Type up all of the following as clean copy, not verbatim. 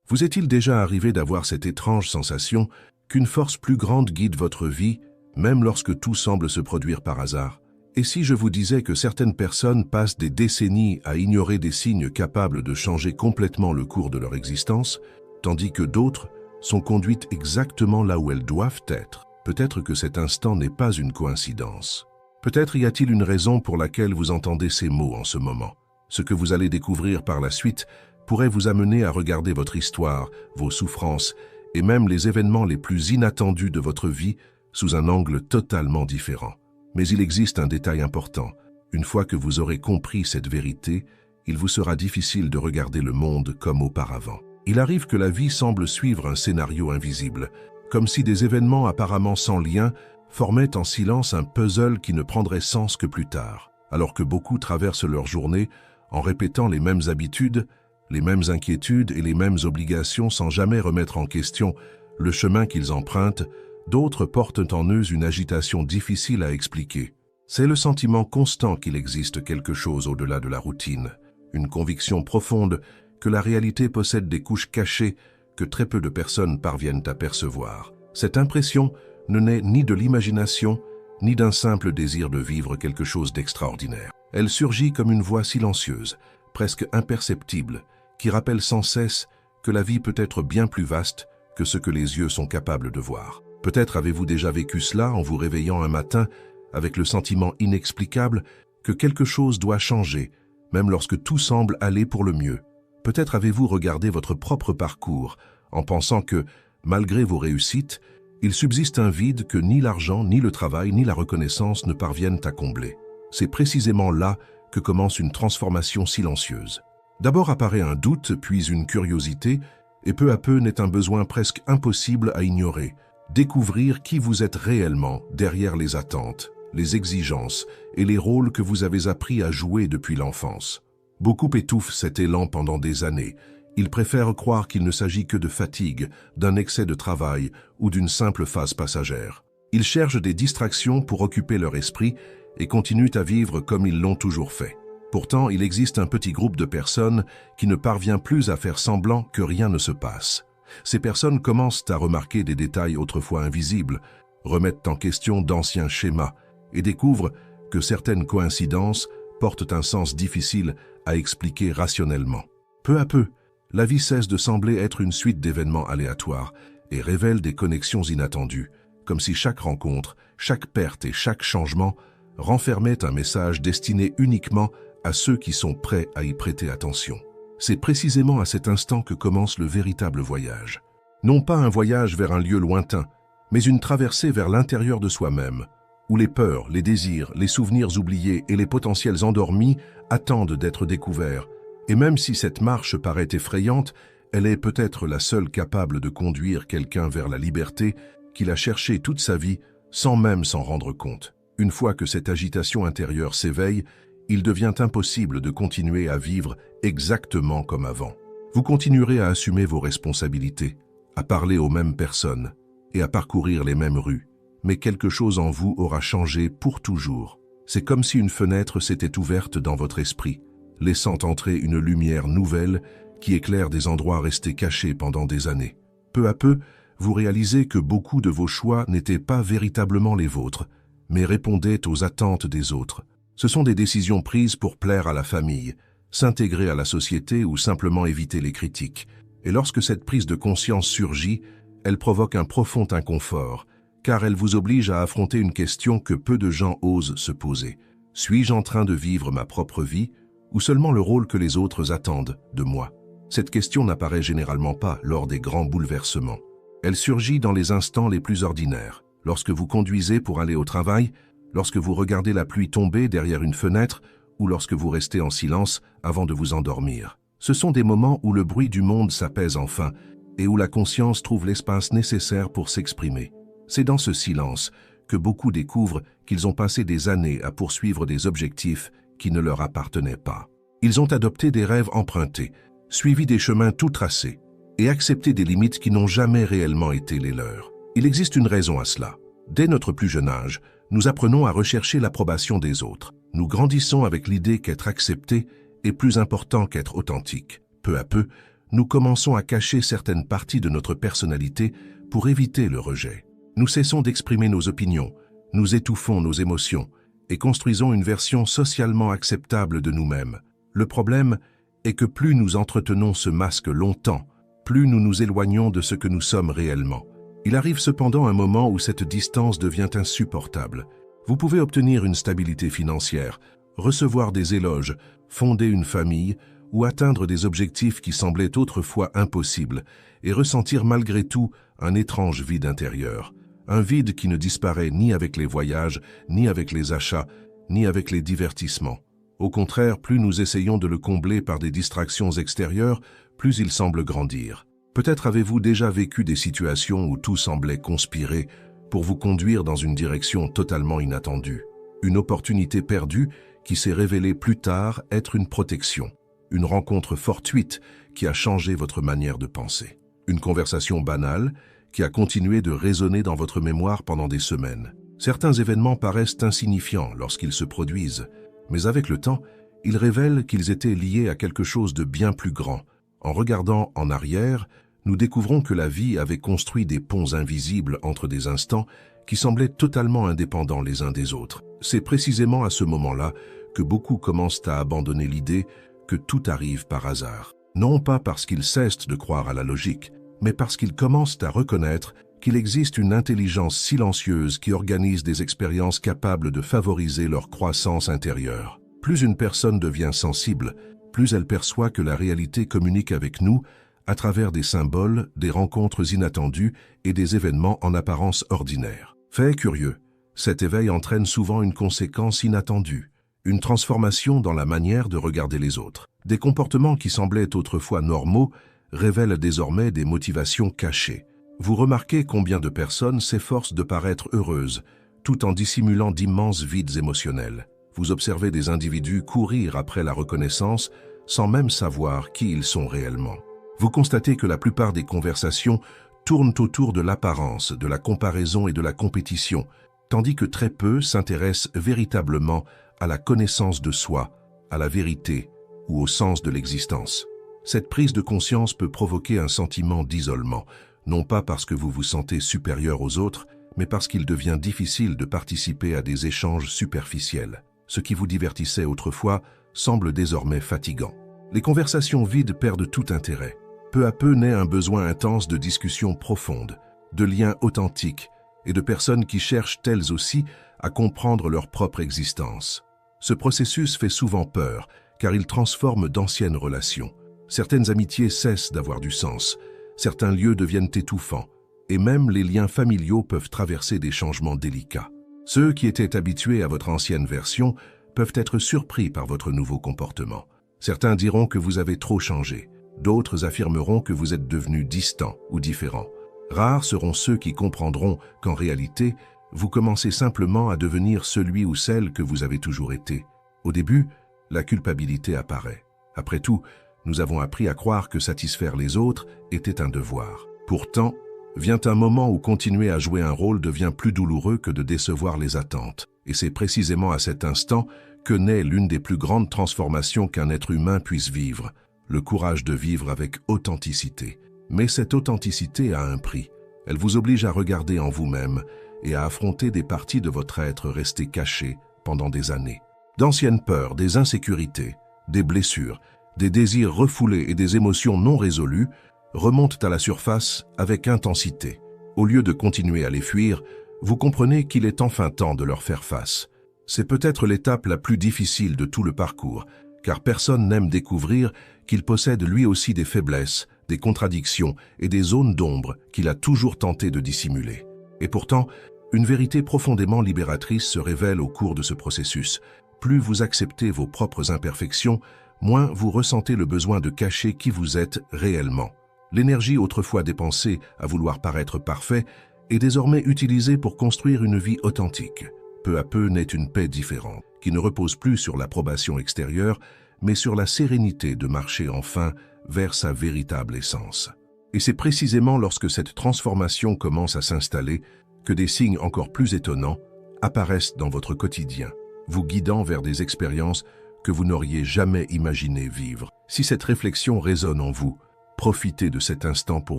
Vous est-il déjà arrivé d'avoir cette étrange sensation qu'une force plus grande guide votre vie, même lorsque tout semble se produire par hasard? Et si je vous disais que certaines personnes passent des décennies à ignorer des signes capables de changer complètement le cours de leur existence, tandis que d'autres sont conduites exactement là où elles doivent être? Peut-être que cet instant n'est pas une coïncidence. Peut-être y a-t-il une raison pour laquelle vous entendez ces mots en ce moment. Ce que vous allez découvrir par la suite pourrait vous amener à regarder votre histoire, vos souffrances et même les événements les plus inattendus de votre vie sous un angle totalement différent. Mais il existe un détail important. Une fois que vous aurez compris cette vérité, il vous sera difficile de regarder le monde comme auparavant. Il arrive que la vie semble suivre un scénario invisible, comme si des événements apparemment sans lien formaient en silence un puzzle qui ne prendrait sens que plus tard. Alors que beaucoup traversent leur journée en répétant les mêmes habitudes, les mêmes inquiétudes et les mêmes obligations sans jamais remettre en question le chemin qu'ils empruntent, d'autres portent en eux une agitation difficile à expliquer. C'est le sentiment constant qu'il existe quelque chose au-delà de la routine, une conviction profonde que la réalité possède des couches cachées que très peu de personnes parviennent à percevoir. Cette impression ne naît ni de l'imagination, ni d'un simple désir de vivre quelque chose d'extraordinaire. Elle surgit comme une voix silencieuse, presque imperceptible, qui rappelle sans cesse que la vie peut être bien plus vaste que ce que les yeux sont capables de voir. Peut-être avez-vous déjà vécu cela en vous réveillant un matin avec le sentiment inexplicable que quelque chose doit changer, même lorsque tout semble aller pour le mieux. Peut-être avez-vous regardé votre propre parcours en pensant que, malgré vos réussites, il subsiste un vide que ni l'argent, ni le travail, ni la reconnaissance ne parviennent à combler. C'est précisément là que commence une transformation silencieuse. D'abord apparaît un doute, puis une curiosité, et peu à peu naît un besoin presque impossible à ignorer. Découvrir qui vous êtes réellement derrière les attentes, les exigences et les rôles que vous avez appris à jouer depuis l'enfance. Beaucoup étouffent cet élan pendant des années. Ils préfèrent croire qu'il ne s'agit que de fatigue, d'un excès de travail ou d'une simple phase passagère. Ils cherchent des distractions pour occuper leur esprit et continuent à vivre comme ils l'ont toujours fait. Pourtant, il existe un petit groupe de personnes qui ne parvient plus à faire semblant que rien ne se passe. Ces personnes commencent à remarquer des détails autrefois invisibles, remettent en question d'anciens schémas et découvrent que certaines coïncidences portent un sens difficile à expliquer rationnellement. Peu à peu, la vie cesse de sembler être une suite d'événements aléatoires et révèle des connexions inattendues, comme si chaque rencontre, chaque perte et chaque changement renfermait un message destiné uniquement à ceux qui sont prêts à y prêter attention. C'est précisément à cet instant que commence le véritable voyage. Non pas un voyage vers un lieu lointain, mais une traversée vers l'intérieur de soi-même, où les peurs, les désirs, les souvenirs oubliés et les potentiels endormis attendent d'être découverts. Et même si cette marche paraît effrayante, elle est peut-être la seule capable de conduire quelqu'un vers la liberté qu'il a cherchée toute sa vie sans même s'en rendre compte. Une fois que cette agitation intérieure s'éveille, il devient impossible de continuer à vivre exactement comme avant. Vous continuerez à assumer vos responsabilités, à parler aux mêmes personnes et à parcourir les mêmes rues. Mais quelque chose en vous aura changé pour toujours. C'est comme si une fenêtre s'était ouverte dans votre esprit, laissant entrer une lumière nouvelle qui éclaire des endroits restés cachés pendant des années. Peu à peu, vous réalisez que beaucoup de vos choix n'étaient pas véritablement les vôtres, mais répondaient aux attentes des autres. Ce sont des décisions prises pour plaire à la famille, s'intégrer à la société ou simplement éviter les critiques. Et lorsque cette prise de conscience surgit, elle provoque un profond inconfort, car elle vous oblige à affronter une question que peu de gens osent se poser. Suis-je en train de vivre ma propre vie ou seulement le rôle que les autres attendent de moi? Cette question n'apparaît généralement pas lors des grands bouleversements. Elle surgit dans les instants les plus ordinaires, lorsque vous conduisez pour aller au travail, lorsque vous regardez la pluie tomber derrière une fenêtre ou lorsque vous restez en silence avant de vous endormir. Ce sont des moments où le bruit du monde s'apaise enfin et où la conscience trouve l'espace nécessaire pour s'exprimer. C'est dans ce silence que beaucoup découvrent qu'ils ont passé des années à poursuivre des objectifs qui ne leur appartenaient pas. Ils ont adopté des rêves empruntés, suivi des chemins tout tracés et accepté des limites qui n'ont jamais réellement été les leurs. Il existe une raison à cela. Dès notre plus jeune âge, nous apprenons à rechercher l'approbation des autres. Nous grandissons avec l'idée qu'être accepté est plus important qu'être authentique. Peu à peu, nous commençons à cacher certaines parties de notre personnalité pour éviter le rejet. Nous cessons d'exprimer nos opinions, nous étouffons nos émotions et construisons une version socialement acceptable de nous-mêmes. Le problème est que plus nous entretenons ce masque longtemps, plus nous nous éloignons de ce que nous sommes réellement. Il arrive cependant un moment où cette distance devient insupportable. Vous pouvez obtenir une stabilité financière, recevoir des éloges, fonder une famille ou atteindre des objectifs qui semblaient autrefois impossibles et ressentir malgré tout un étrange vide intérieur. Un vide qui ne disparaît ni avec les voyages, ni avec les achats, ni avec les divertissements. Au contraire, plus nous essayons de le combler par des distractions extérieures, plus il semble grandir. Peut-être avez-vous déjà vécu des situations où tout semblait conspirer pour vous conduire dans une direction totalement inattendue. Une opportunité perdue qui s'est révélée plus tard être une protection. Une rencontre fortuite qui a changé votre manière de penser. Une conversation banale qui a continué de résonner dans votre mémoire pendant des semaines. Certains événements paraissent insignifiants lorsqu'ils se produisent, mais avec le temps, ils révèlent qu'ils étaient liés à quelque chose de bien plus grand. En regardant en arrière, nous découvrons que la vie avait construit des ponts invisibles entre des instants qui semblaient totalement indépendants les uns des autres. C'est précisément à ce moment-là que beaucoup commencent à abandonner l'idée que tout arrive par hasard. Non pas parce qu'ils cessent de croire à la logique, mais parce qu'ils commencent à reconnaître qu'il existe une intelligence silencieuse qui organise des expériences capables de favoriser leur croissance intérieure. Plus une personne devient sensible, plus elle perçoit que la réalité communique avec nous à travers des symboles, des rencontres inattendues et des événements en apparence ordinaires. Fait curieux, cet éveil entraîne souvent une conséquence inattendue, une transformation dans la manière de regarder les autres. Des comportements qui semblaient autrefois normaux révèlent désormais des motivations cachées. Vous remarquez combien de personnes s'efforcent de paraître heureuses, tout en dissimulant d'immenses vides émotionnels. Vous observez des individus courir après la reconnaissance sans même savoir qui ils sont réellement. Vous constatez que la plupart des conversations tournent autour de l'apparence, de la comparaison et de la compétition, tandis que très peu s'intéressent véritablement à la connaissance de soi, à la vérité ou au sens de l'existence. Cette prise de conscience peut provoquer un sentiment d'isolement, non pas parce que vous vous sentez supérieur aux autres, mais parce qu'il devient difficile de participer à des échanges superficiels. Ce qui vous divertissait autrefois semble désormais fatigant. Les conversations vides perdent tout intérêt. Peu à peu naît un besoin intense de discussions profondes, de liens authentiques et de personnes qui cherchent elles aussi à comprendre leur propre existence. Ce processus fait souvent peur, car il transforme d'anciennes relations. Certaines amitiés cessent d'avoir du sens, certains lieux deviennent étouffants, et même les liens familiaux peuvent traverser des changements délicats. Ceux qui étaient habitués à votre ancienne version peuvent être surpris par votre nouveau comportement. Certains diront que vous avez trop changé, d'autres affirmeront que vous êtes devenu distant ou différent. Rares seront ceux qui comprendront qu'en réalité, vous commencez simplement à devenir celui ou celle que vous avez toujours été. Au début, la culpabilité apparaît. Après tout, nous avons appris à croire que satisfaire les autres était un devoir. Pourtant, vient un moment où continuer à jouer un rôle devient plus douloureux que de décevoir les attentes. Et c'est précisément à cet instant que naît l'une des plus grandes transformations qu'un être humain puisse vivre, le courage de vivre avec authenticité. Mais cette authenticité a un prix. Elle vous oblige à regarder en vous-même et à affronter des parties de votre être restées cachées pendant des années. D'anciennes peurs, des insécurités, des blessures, des désirs refoulés et des émotions non résolues remontent à la surface avec intensité. Au lieu de continuer à les fuir, vous comprenez qu'il est enfin temps de leur faire face. C'est peut-être l'étape la plus difficile de tout le parcours, car personne n'aime découvrir qu'il possède lui aussi des faiblesses, des contradictions et des zones d'ombre qu'il a toujours tenté de dissimuler. Et pourtant, une vérité profondément libératrice se révèle au cours de ce processus. Plus vous acceptez vos propres imperfections, moins vous ressentez le besoin de cacher qui vous êtes réellement. L'énergie autrefois dépensée à vouloir paraître parfait est désormais utilisée pour construire une vie authentique. Peu à peu naît une paix différente, qui ne repose plus sur l'approbation extérieure, mais sur la sérénité de marcher enfin vers sa véritable essence. Et c'est précisément lorsque cette transformation commence à s'installer que des signes encore plus étonnants apparaissent dans votre quotidien, vous guidant vers des expériences que vous n'auriez jamais imaginé vivre. Si cette réflexion résonne en vous, Profitez de cet instant pour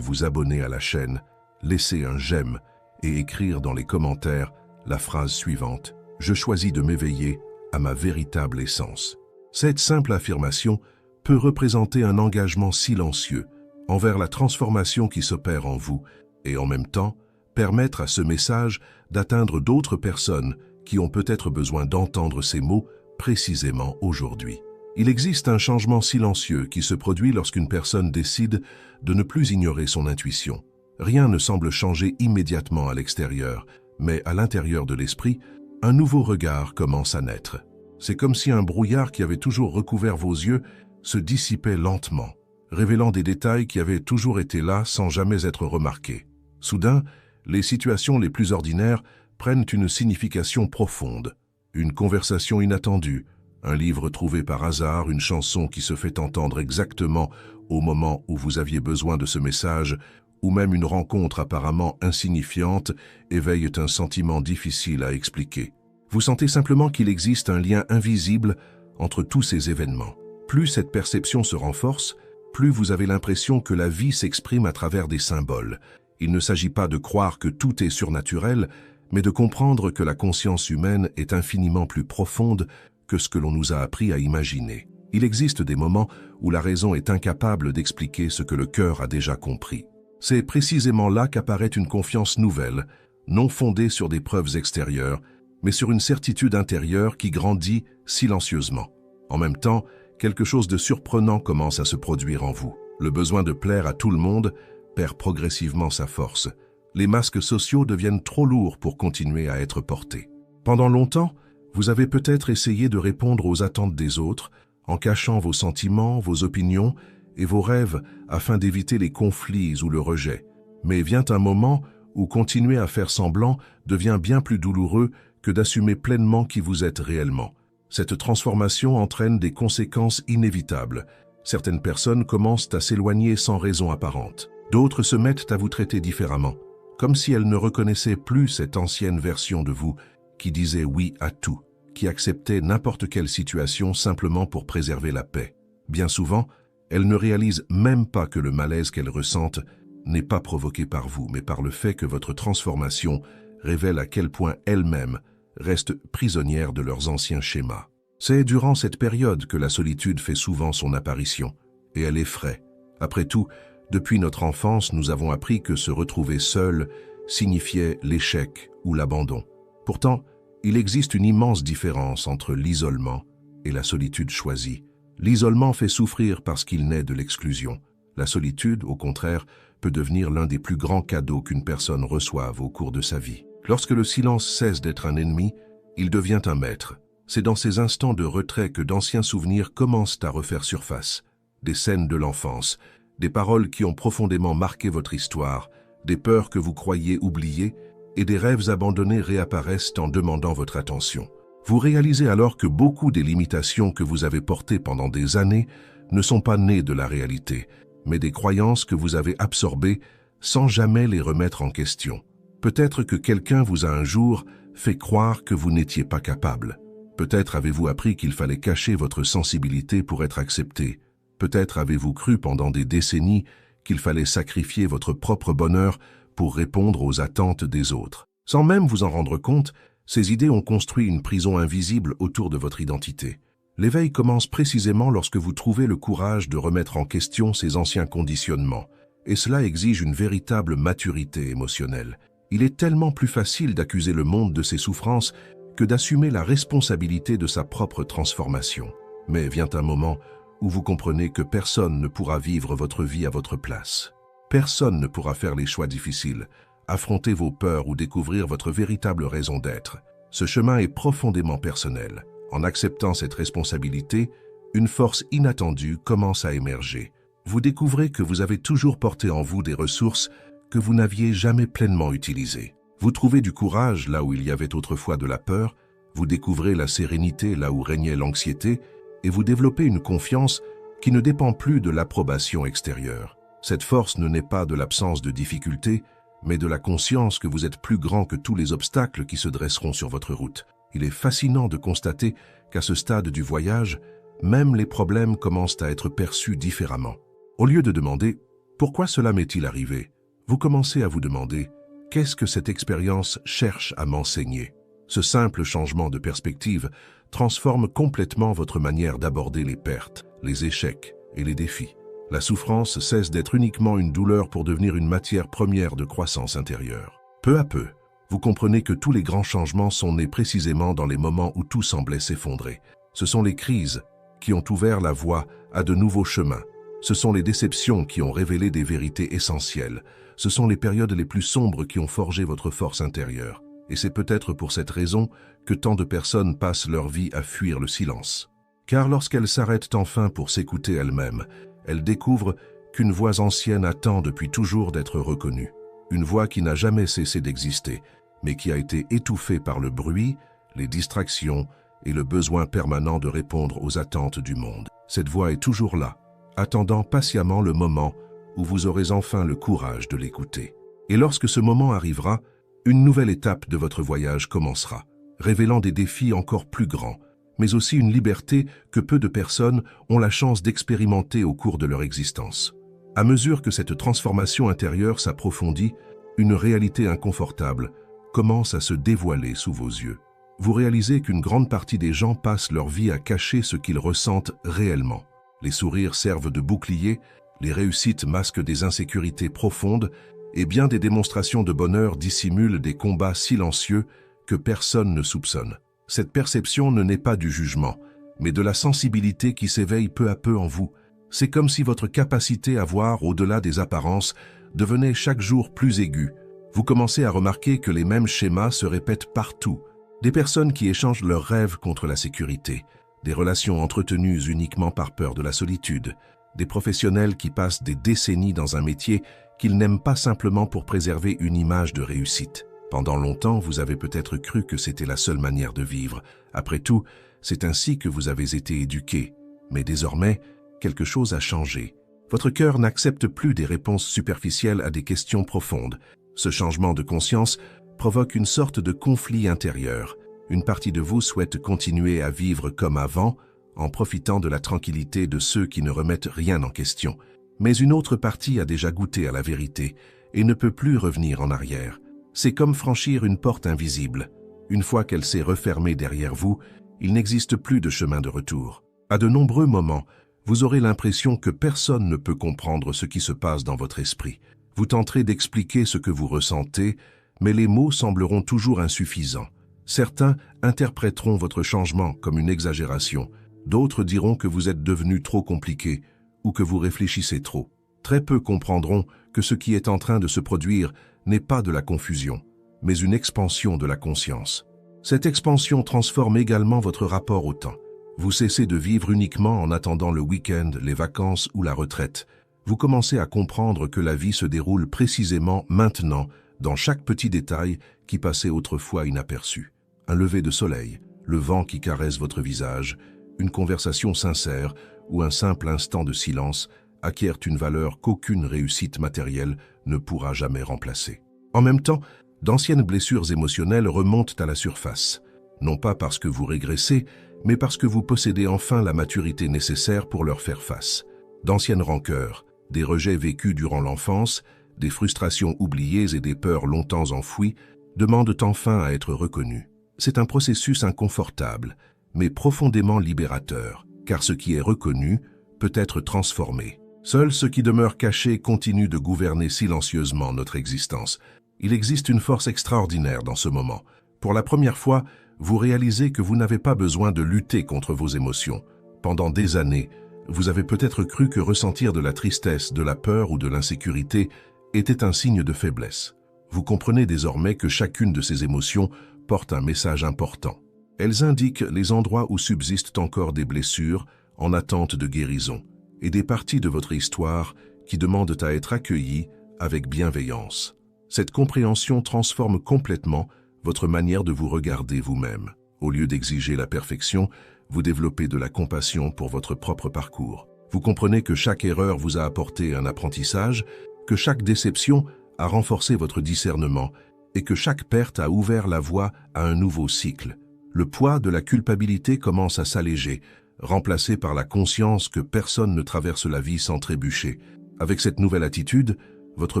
vous abonner à la chaîne, laisser un j'aime et écrire dans les commentaires la phrase suivante: « Je choisis de m'éveiller à ma véritable essence ». Cette simple affirmation peut représenter un engagement silencieux envers la transformation qui s'opère en vous et en même temps permettre à ce message d'atteindre d'autres personnes qui ont peut-être besoin d'entendre ces mots précisément aujourd'hui. Il existe un changement silencieux qui se produit lorsqu'une personne décide de ne plus ignorer son intuition. Rien ne semble changer immédiatement à l'extérieur, mais à l'intérieur de l'esprit, un nouveau regard commence à naître. C'est comme si un brouillard qui avait toujours recouvert vos yeux se dissipait lentement, révélant des détails qui avaient toujours été là sans jamais être remarqués. Soudain, les situations les plus ordinaires prennent une signification profonde. Une conversation inattendue, un livre trouvé par hasard, une chanson qui se fait entendre exactement au moment où vous aviez besoin de ce message, ou même une rencontre apparemment insignifiante éveille un sentiment difficile à expliquer. Vous sentez simplement qu'il existe un lien invisible entre tous ces événements. Plus cette perception se renforce, plus vous avez l'impression que la vie s'exprime à travers des symboles. Il ne s'agit pas de croire que tout est surnaturel, mais de comprendre que la conscience humaine est infiniment plus profonde que ce que l'on nous a appris à imaginer. Il existe des moments où la raison est incapable d'expliquer ce que le cœur a déjà compris. C'est précisément là qu'apparaît une confiance nouvelle, non fondée sur des preuves extérieures, mais sur une certitude intérieure qui grandit silencieusement. En même temps, quelque chose de surprenant commence à se produire en vous. Le besoin de plaire à tout le monde perd progressivement sa force. Les masques sociaux deviennent trop lourds pour continuer à être portés. Pendant longtemps, vous avez peut-être essayé de répondre aux attentes des autres, en cachant vos sentiments, vos opinions et vos rêves afin d'éviter les conflits ou le rejet. Mais vient un moment où continuer à faire semblant devient bien plus douloureux que d'assumer pleinement qui vous êtes réellement. Cette transformation entraîne des conséquences inévitables. Certaines personnes commencent à s'éloigner sans raison apparente. D'autres se mettent à vous traiter différemment, comme si elles ne reconnaissaient plus cette ancienne version de vous qui disait oui à tout, qui acceptait n'importe quelle situation simplement pour préserver la paix. Bien souvent, elles ne réalisent même pas que le malaise qu'elles ressentent n'est pas provoqué par vous, mais par le fait que votre transformation révèle à quel point elles-mêmes restent prisonnières de leurs anciens schémas. C'est durant cette période que la solitude fait souvent son apparition, et elle effraie. Après tout, depuis notre enfance, nous avons appris que se retrouver seul signifiait l'échec ou l'abandon. Pourtant, il existe une immense différence entre l'isolement et la solitude choisie. L'isolement fait souffrir parce qu'il naît de l'exclusion. La solitude, au contraire, peut devenir l'un des plus grands cadeaux qu'une personne reçoive au cours de sa vie. Lorsque le silence cesse d'être un ennemi, il devient un maître. C'est dans ces instants de retrait que d'anciens souvenirs commencent à refaire surface. Des scènes de l'enfance, des paroles qui ont profondément marqué votre histoire, des peurs que vous croyiez oubliées et des rêves abandonnés réapparaissent en demandant votre attention. Vous réalisez alors que beaucoup des limitations que vous avez portées pendant des années ne sont pas nées de la réalité, mais des croyances que vous avez absorbées sans jamais les remettre en question. Peut-être que quelqu'un vous a un jour fait croire que vous n'étiez pas capable. Peut-être avez-vous appris qu'il fallait cacher votre sensibilité pour être accepté. Peut-être avez-vous cru pendant des décennies qu'il fallait sacrifier votre propre bonheur pour répondre aux attentes des autres. Sans même vous en rendre compte, ces idées ont construit une prison invisible autour de votre identité. L'éveil commence précisément lorsque vous trouvez le courage de remettre en question ces anciens conditionnements, et cela exige une véritable maturité émotionnelle. Il est tellement plus facile d'accuser le monde de ses souffrances que d'assumer la responsabilité de sa propre transformation. Mais vient un moment où vous comprenez que personne ne pourra vivre votre vie à votre place. Personne ne pourra faire les choix difficiles, affronter vos peurs ou découvrir votre véritable raison d'être. Ce chemin est profondément personnel. En acceptant cette responsabilité, une force inattendue commence à émerger. Vous découvrez que vous avez toujours porté en vous des ressources que vous n'aviez jamais pleinement utilisées. Vous trouvez du courage là où il y avait autrefois de la peur, vous découvrez la sérénité là où régnait l'anxiété, et vous développez une confiance qui ne dépend plus de l'approbation extérieure. Cette force ne naît pas de l'absence de difficultés, mais de la conscience que vous êtes plus grand que tous les obstacles qui se dresseront sur votre route. Il est fascinant de constater qu'à ce stade du voyage, même les problèmes commencent à être perçus différemment. Au lieu de demander Pourquoi cela m'est-il arrivé? Vous commencez à vous demander, qu'est-ce que cette expérience cherche à m'enseigner? Ce simple changement de perspective transforme complètement votre manière d'aborder les pertes, les échecs et les défis. La souffrance cesse d'être uniquement une douleur pour devenir une matière première de croissance intérieure. Peu à peu, vous comprenez que tous les grands changements sont nés précisément dans les moments où tout semblait s'effondrer. Ce sont les crises qui ont ouvert la voie à de nouveaux chemins. Ce sont les déceptions qui ont révélé des vérités essentielles. Ce sont les périodes les plus sombres qui ont forgé votre force intérieure. Et c'est peut-être pour cette raison que tant de personnes passent leur vie à fuir le silence. Car lorsqu'elles s'arrêtent enfin pour s'écouter elles-mêmes, elles découvrent qu'une voix ancienne attend depuis toujours d'être reconnue. Une voix qui n'a jamais cessé d'exister, mais qui a été étouffée par le bruit, les distractions et le besoin permanent de répondre aux attentes du monde. Cette voix est toujours là, attendant patiemment le moment où vous aurez enfin le courage de l'écouter. Et lorsque ce moment arrivera, une nouvelle étape de votre voyage commencera, révélant des défis encore plus grands, mais aussi une liberté que peu de personnes ont la chance d'expérimenter au cours de leur existence. À mesure que cette transformation intérieure s'approfondit, une réalité inconfortable commence à se dévoiler sous vos yeux. Vous réalisez qu'une grande partie des gens passent leur vie à cacher ce qu'ils ressentent réellement. Les sourires servent de bouclier, les réussites masquent des insécurités profondes, et bien des démonstrations de bonheur dissimulent des combats silencieux que personne ne soupçonne. Cette perception ne naît pas du jugement, mais de la sensibilité qui s'éveille peu à peu en vous. C'est comme si votre capacité à voir au-delà des apparences devenait chaque jour plus aiguë. Vous commencez à remarquer que les mêmes schémas se répètent partout. Des personnes qui échangent leurs rêves contre la sécurité, des relations entretenues uniquement par peur de la solitude, des professionnels qui passent des décennies dans un métier qu'ils n'aiment pas simplement pour préserver une image de réussite. Pendant longtemps, vous avez peut-être cru que c'était la seule manière de vivre. Après tout, c'est ainsi que vous avez été éduqué. Mais désormais, quelque chose a changé. Votre cœur n'accepte plus des réponses superficielles à des questions profondes. Ce changement de conscience provoque une sorte de conflit intérieur. Une partie de vous souhaite continuer à vivre comme avant, en profitant de la tranquillité de ceux qui ne remettent rien en question. Mais une autre partie a déjà goûté à la vérité et ne peut plus revenir en arrière. C'est comme franchir une porte invisible. Une fois qu'elle s'est refermée derrière vous, il n'existe plus de chemin de retour. À de nombreux moments, vous aurez l'impression que personne ne peut comprendre ce qui se passe dans votre esprit. Vous tenterez d'expliquer ce que vous ressentez, mais les mots sembleront toujours insuffisants. Certains interpréteront votre changement comme une exagération. D'autres diront que vous êtes devenu trop compliqué ou que vous réfléchissez trop. Très peu comprendront que ce qui est en train de se produire n'est pas de la confusion, mais une expansion de la conscience. Cette expansion transforme également votre rapport au temps. Vous cessez de vivre uniquement en attendant le week-end, les vacances ou la retraite. Vous commencez à comprendre que la vie se déroule précisément maintenant, dans chaque petit détail qui passait autrefois inaperçu. Un lever de soleil, le vent qui caresse votre visage, une conversation sincère ou un simple instant de silence acquièrent une valeur qu'aucune réussite matérielle ne pourra jamais remplacer. En même temps, d'anciennes blessures émotionnelles remontent à la surface, non pas parce que vous régressez, mais parce que vous possédez enfin la maturité nécessaire pour leur faire face. D'anciennes rancœurs, des rejets vécus durant l'enfance, des frustrations oubliées et des peurs longtemps enfouies demandent enfin à être reconnues. C'est un processus inconfortable, mais profondément libérateur, car ce qui est reconnu peut être transformé. Seul ce qui demeure caché continue de gouverner silencieusement notre existence. Il existe une force extraordinaire dans ce moment. Pour la première fois, vous réalisez que vous n'avez pas besoin de lutter contre vos émotions. Pendant des années, vous avez peut-être cru que ressentir de la tristesse, de la peur ou de l'insécurité était un signe de faiblesse. Vous comprenez désormais que chacune de ces émotions porte un message important. Elles indiquent les endroits où subsistent encore des blessures en attente de guérison et des parties de votre histoire qui demandent à être accueillies avec bienveillance. Cette compréhension transforme complètement votre manière de vous regarder vous-même. Au lieu d'exiger la perfection, vous développez de la compassion pour votre propre parcours. Vous comprenez que chaque erreur vous a apporté un apprentissage, que chaque déception a renforcé votre discernement et que chaque perte a ouvert la voie à un nouveau cycle. Le poids de la culpabilité commence à s'alléger, remplacé par la conscience que personne ne traverse la vie sans trébucher. Avec cette nouvelle attitude, votre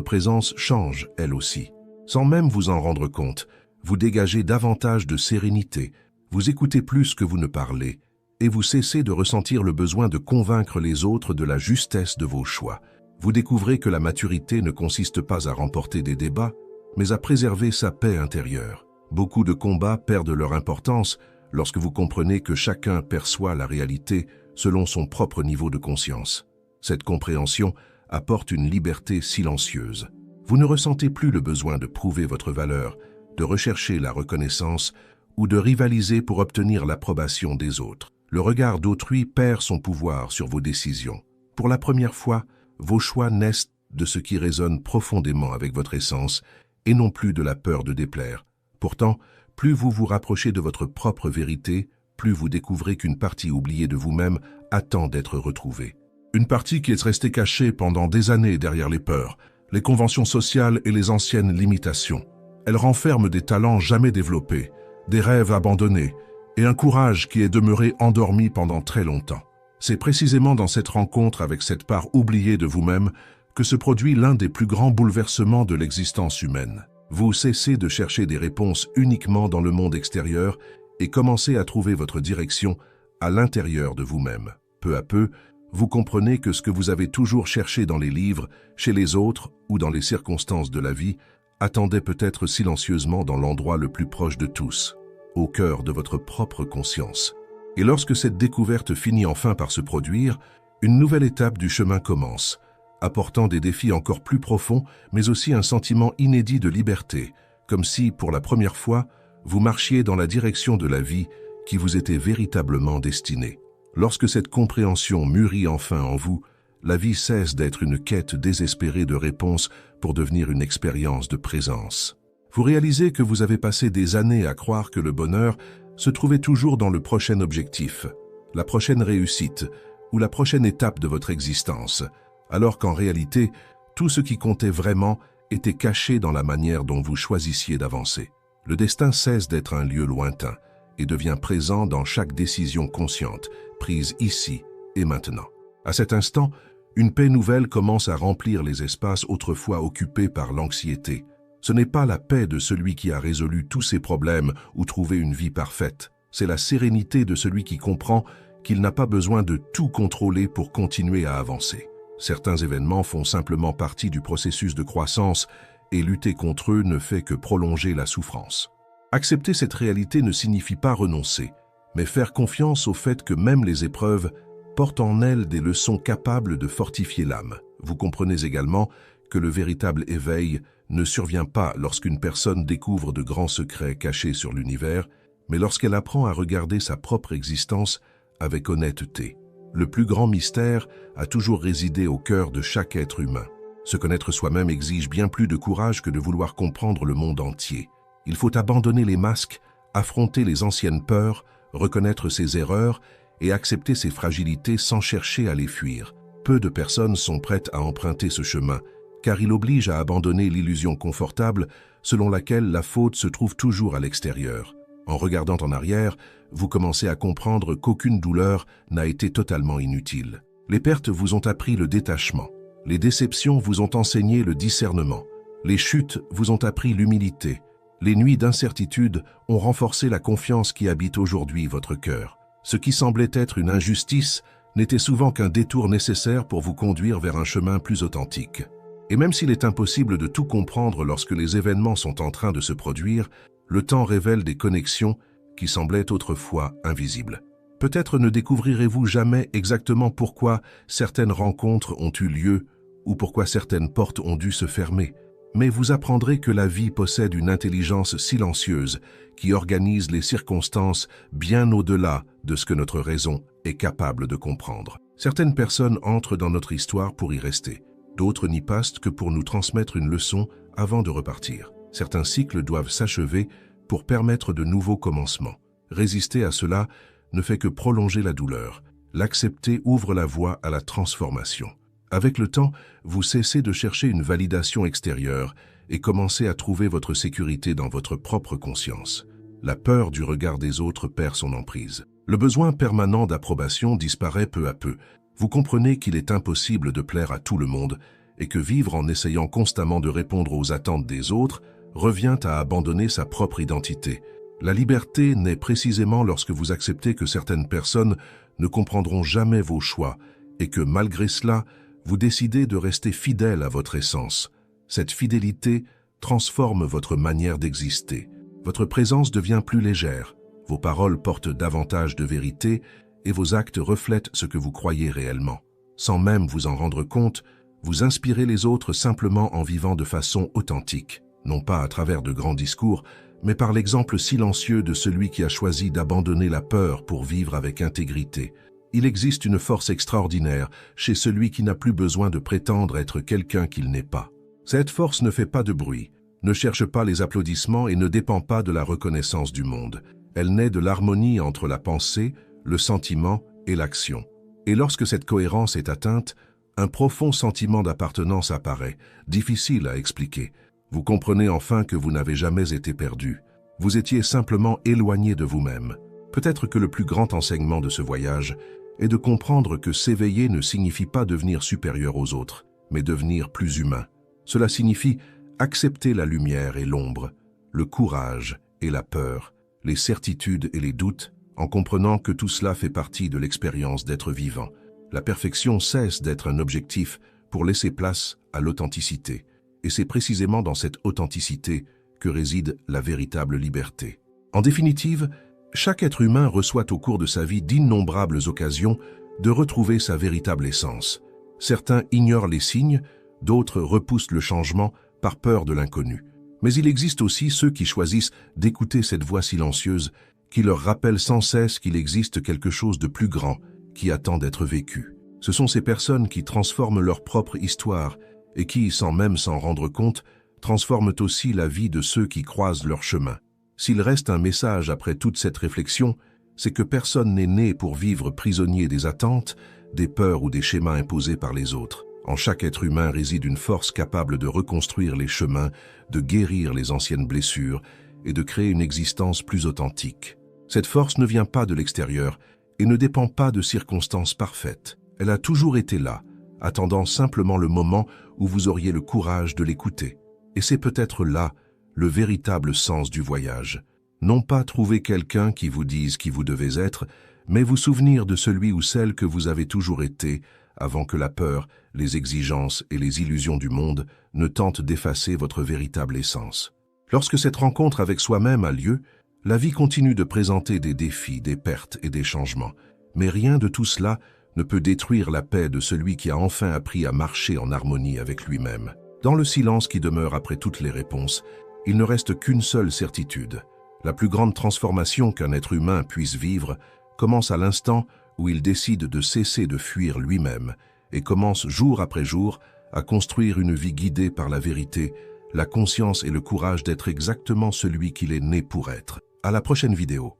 présence change, elle aussi. Sans même vous en rendre compte, vous dégagez davantage de sérénité, vous écoutez plus que vous ne parlez, et vous cessez de ressentir le besoin de convaincre les autres de la justesse de vos choix. Vous découvrez que la maturité ne consiste pas à remporter des débats, mais à préserver sa paix intérieure. Beaucoup de combats perdent leur importance lorsque vous comprenez que chacun perçoit la réalité selon son propre niveau de conscience. Cette compréhension apporte une liberté silencieuse. Vous ne ressentez plus le besoin de prouver votre valeur, de rechercher la reconnaissance ou de rivaliser pour obtenir l'approbation des autres. Le regard d'autrui perd son pouvoir sur vos décisions. Pour la première fois, vos choix naissent de ce qui résonne profondément avec votre essence et non plus de la peur de déplaire. Pourtant, plus vous vous rapprochez de votre propre vérité, plus vous découvrez qu'une partie oubliée de vous-même attend d'être retrouvée. Une partie qui est restée cachée pendant des années derrière les peurs, les conventions sociales et les anciennes limitations. Elle renferme des talents jamais développés, des rêves abandonnés et un courage qui est demeuré endormi pendant très longtemps. C'est précisément dans cette rencontre avec cette part oubliée de vous-même que se produit l'un des plus grands bouleversements de l'existence humaine. Vous cessez de chercher des réponses uniquement dans le monde extérieur et commencez à trouver votre direction à l'intérieur de vous-même. Peu à peu, vous comprenez que ce que vous avez toujours cherché dans les livres, chez les autres ou dans les circonstances de la vie, attendait peut-être silencieusement dans l'endroit le plus proche de tous, au cœur de votre propre conscience. Et lorsque cette découverte finit enfin par se produire, une nouvelle étape du chemin commence, apportant des défis encore plus profonds, mais aussi un sentiment inédit de liberté, comme si, pour la première fois, vous marchiez dans la direction de la vie qui vous était véritablement destinée. Lorsque cette compréhension mûrit enfin en vous, la vie cesse d'être une quête désespérée de réponses pour devenir une expérience de présence. Vous réalisez que vous avez passé des années à croire que le bonheur se trouvait toujours dans le prochain objectif, la prochaine réussite ou la prochaine étape de votre existence, alors qu'en réalité, tout ce qui comptait vraiment était caché dans la manière dont vous choisissiez d'avancer. Le destin cesse d'être un lieu lointain et devient présent dans chaque décision consciente, prise ici et maintenant. À cet instant, une paix nouvelle commence à remplir les espaces autrefois occupés par l'anxiété. Ce n'est pas la paix de celui qui a résolu tous ses problèmes ou trouvé une vie parfaite. C'est la sérénité de celui qui comprend qu'il n'a pas besoin de tout contrôler pour continuer à avancer. Certains événements font simplement partie du processus de croissance et lutter contre eux ne fait que prolonger la souffrance. Accepter cette réalité ne signifie pas renoncer, mais faire confiance au fait que même les épreuves portent en elles des leçons capables de fortifier l'âme. Vous comprenez également que le véritable éveil ne survient pas lorsqu'une personne découvre de grands secrets cachés sur l'univers, mais lorsqu'elle apprend à regarder sa propre existence avec honnêteté. Le plus grand mystère a toujours résidé au cœur de chaque être humain. Se connaître soi-même exige bien plus de courage que de vouloir comprendre le monde entier. Il faut abandonner les masques, affronter les anciennes peurs, reconnaître ses erreurs et accepter ses fragilités sans chercher à les fuir. Peu de personnes sont prêtes à emprunter ce chemin, car il oblige à abandonner l'illusion confortable selon laquelle la faute se trouve toujours à l'extérieur. En regardant en arrière, vous commencez à comprendre qu'aucune douleur n'a été totalement inutile. Les pertes vous ont appris le détachement. Les déceptions vous ont enseigné le discernement. Les chutes vous ont appris l'humilité. Les nuits d'incertitude ont renforcé la confiance qui habite aujourd'hui votre cœur. Ce qui semblait être une injustice n'était souvent qu'un détour nécessaire pour vous conduire vers un chemin plus authentique. Et même s'il est impossible de tout comprendre lorsque les événements sont en train de se produire, le temps révèle des connexions qui semblaient autrefois invisibles. Peut-être ne découvrirez-vous jamais exactement pourquoi certaines rencontres ont eu lieu ou pourquoi certaines portes ont dû se fermer, mais vous apprendrez que la vie possède une intelligence silencieuse qui organise les circonstances bien au-delà de ce que notre raison est capable de comprendre. Certaines personnes entrent dans notre histoire pour y rester. D'autres n'y passent que pour nous transmettre une leçon avant de repartir. Certains cycles doivent s'achever pour permettre de nouveaux commencements. Résister à cela ne fait que prolonger la douleur. L'accepter ouvre la voie à la transformation. Avec le temps, vous cessez de chercher une validation extérieure et commencez à trouver votre sécurité dans votre propre conscience. La peur du regard des autres perd son emprise. Le besoin permanent d'approbation disparaît peu à peu. Vous comprenez qu'il est impossible de plaire à tout le monde et que vivre en essayant constamment de répondre aux attentes des autres revient à abandonner sa propre identité. La liberté naît précisément lorsque vous acceptez que certaines personnes ne comprendront jamais vos choix et que malgré cela, vous décidez de rester fidèle à votre essence. Cette fidélité transforme votre manière d'exister. Votre présence devient plus légère, vos paroles portent davantage de vérité et vos actes reflètent ce que vous croyez réellement. Sans même vous en rendre compte, vous inspirez les autres simplement en vivant de façon authentique, non pas à travers de grands discours, mais par l'exemple silencieux de celui qui a choisi d'abandonner la peur pour vivre avec intégrité. Il existe une force extraordinaire chez celui qui n'a plus besoin de prétendre être quelqu'un qu'il n'est pas. Cette force ne fait pas de bruit, ne cherche pas les applaudissements et ne dépend pas de la reconnaissance du monde. Elle naît de l'harmonie entre la pensée, le sentiment et l'action. Et lorsque cette cohérence est atteinte, un profond sentiment d'appartenance apparaît, difficile à expliquer. Vous comprenez enfin que vous n'avez jamais été perdu. Vous étiez simplement éloigné de vous-même. Peut-être que le plus grand enseignement de ce voyage est de comprendre que s'éveiller ne signifie pas devenir supérieur aux autres, mais devenir plus humain. Cela signifie accepter la lumière et l'ombre, le courage et la peur, les certitudes et les doutes, en comprenant que tout cela fait partie de l'expérience d'être vivant. La perfection cesse d'être un objectif pour laisser place à l'authenticité. Et c'est précisément dans cette authenticité que réside la véritable liberté. En définitive, chaque être humain reçoit au cours de sa vie d'innombrables occasions de retrouver sa véritable essence. Certains ignorent les signes, d'autres repoussent le changement par peur de l'inconnu. Mais il existe aussi ceux qui choisissent d'écouter cette voix silencieuse qui leur rappelle sans cesse qu'il existe quelque chose de plus grand qui attend d'être vécu. Ce sont ces personnes qui transforment leur propre histoire et qui, sans même s'en rendre compte, transforment aussi la vie de ceux qui croisent leur chemin. S'il reste un message après toute cette réflexion, c'est que personne n'est né pour vivre prisonnier des attentes, des peurs ou des schémas imposés par les autres. En chaque être humain réside une force capable de reconstruire les chemins, de guérir les anciennes blessures et de créer une existence plus authentique. Cette force ne vient pas de l'extérieur et ne dépend pas de circonstances parfaites. Elle a toujours été là, attendant simplement le moment où vous auriez le courage de l'écouter. Et c'est peut-être là le véritable sens du voyage. Non pas trouver quelqu'un qui vous dise qui vous devez être, mais vous souvenir de celui ou celle que vous avez toujours été, avant que la peur, les exigences et les illusions du monde ne tentent d'effacer votre véritable essence. Lorsque cette rencontre avec soi-même a lieu, la vie continue de présenter des défis, des pertes et des changements. Mais rien de tout cela ne peut détruire la paix de celui qui a enfin appris à marcher en harmonie avec lui-même. Dans le silence qui demeure après toutes les réponses, il ne reste qu'une seule certitude. La plus grande transformation qu'un être humain puisse vivre commence à l'instant où il décide de cesser de fuir lui-même et commence jour après jour à construire une vie guidée par la vérité, la conscience et le courage d'être exactement celui qu'il est né pour être. À la prochaine vidéo.